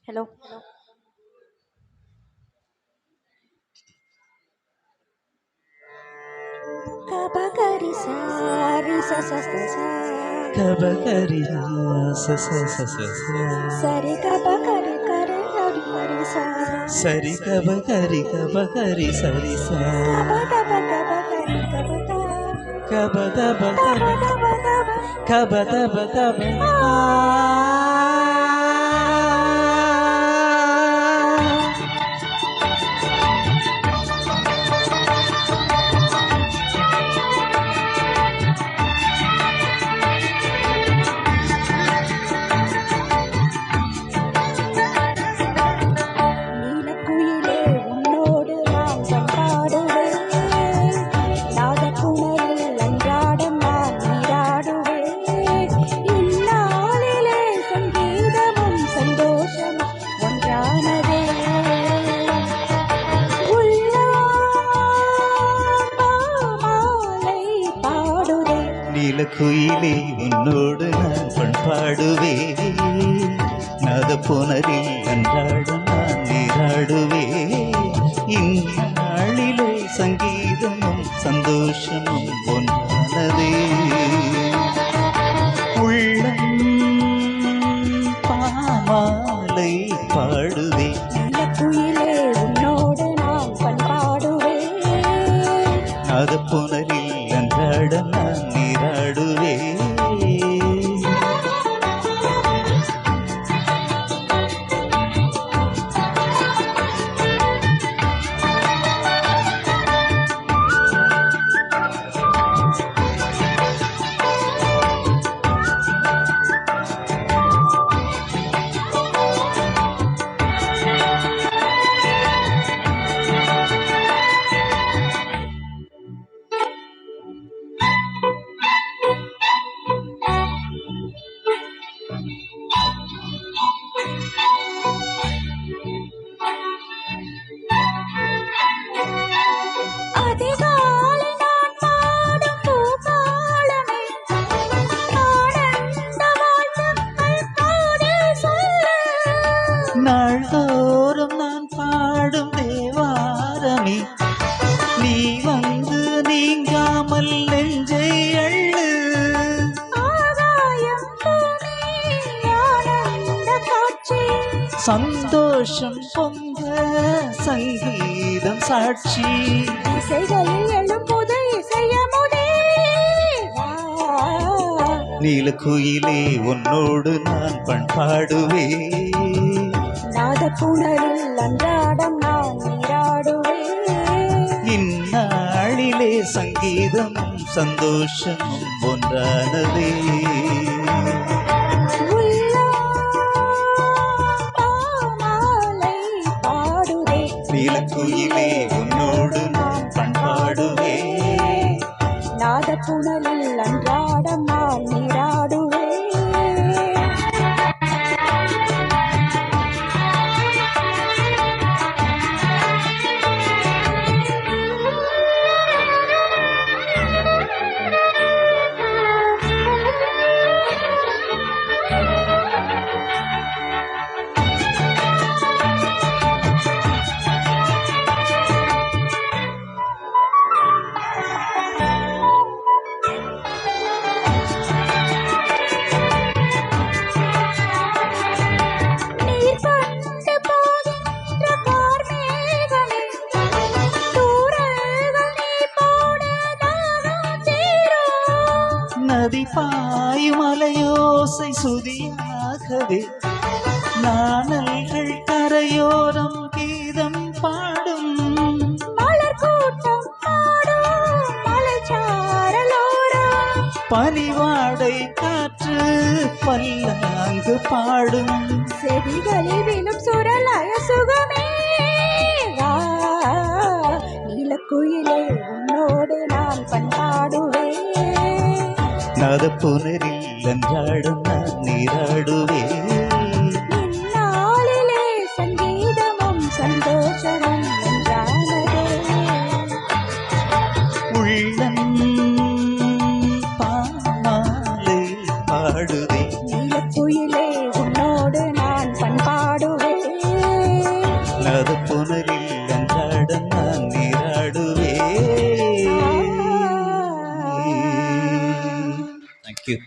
Hello. Kabakari sari sa sa sa sa. Kabakari sa sa sa sa sa. Sari kabakari kare kari kari sa. Sari kabakari sari sa. Kabakari kabaka. Kabadabadaba kabadabadaba. நீலக்குயிலே உன்னோடு நான் கொண்டாடுவேன். நாதப்புணரில் அன்றாடம் நான் நீராடுவேன். இந்நாளிலே சங்கீதமும் சந்தோஷமும் ஒன்றானதே. மாலை பாடுதே. நீலக்குயிலே உன்னோடு நான் பண்பாடுவே. நாதப்புணரில் அன்றாடம் நான் நீராடுவே. இந்நாளிலே சங்கீதமும் சந்தோஷமும் ஒன்றானதே. உள்ளம் பாமாலை பாடுதே. நீலக்குயிலே உன்னோடு நான் பண்பாடுவேன். நாதப்புணரில் அன்றாடம் நான் நீராடுவே. அதிகாலை நான் பாடும் பூபாலமே, ஆனந்த வாழ்த்துக்கள் பாடி சொல்லு. நாள்தோறும் நான் பாடும் தேவாரமே, நீ வந்து நீங்காமல் நெஞ்சை அள்ளு. ஆகாயம் பூமி ஆனந்த காட்சி, சந்தோஷம் பொங்க சங்கீதம் சாட்சி. இசைகளில் எழும்புது இசையமுதே. நீலக்குயிலே உன்னோடு நான் பண்பாடுவே. நாதப்புணரில் அன்றாடம் நான் நீராடுவேன். இந்நாளிலே சங்கீதமும் சந்தோஷமும் ஒன்றானதே. மாலை பாடுதே. நீலக்குயிலே உன்னோடு நான் பண்பாடுவே. நாதப்புணரில் அன்றாடம் நான் நீராடுவேன். நீர் கொண்டு போகின்ற கார்மேகமே, தூறல்கள் நீ போட தாகம் தீரும். நதி பாயும் அலையோசை சுதியாகவே, நாணல்கள் கரையோரம் கீதம் பாடும். மலர் கூட்டம் பாடும் மலைச்சாரலோரம், பனிவாடை காற்று பல்லாங்கு பாடும். செடிகளில் விழும் சுரலய சுகமே. நீலக்குயிலே உன்னோடு நான் பண்பாடுவேன். நாதப்புணரில் அன்றாடம் நான் நீராடுவே. இந்நாளிலே சங்கீதமும் சந்தோஷமும் ஒன்றானதே. உள்ளம் பாமாலை பாடுதே. நீலக்குயிலே உன்னோடு நான் பண்பாடுவேன். புனலில் அன்றாடம் நான் நீராடுவே. தேங்க்யூ.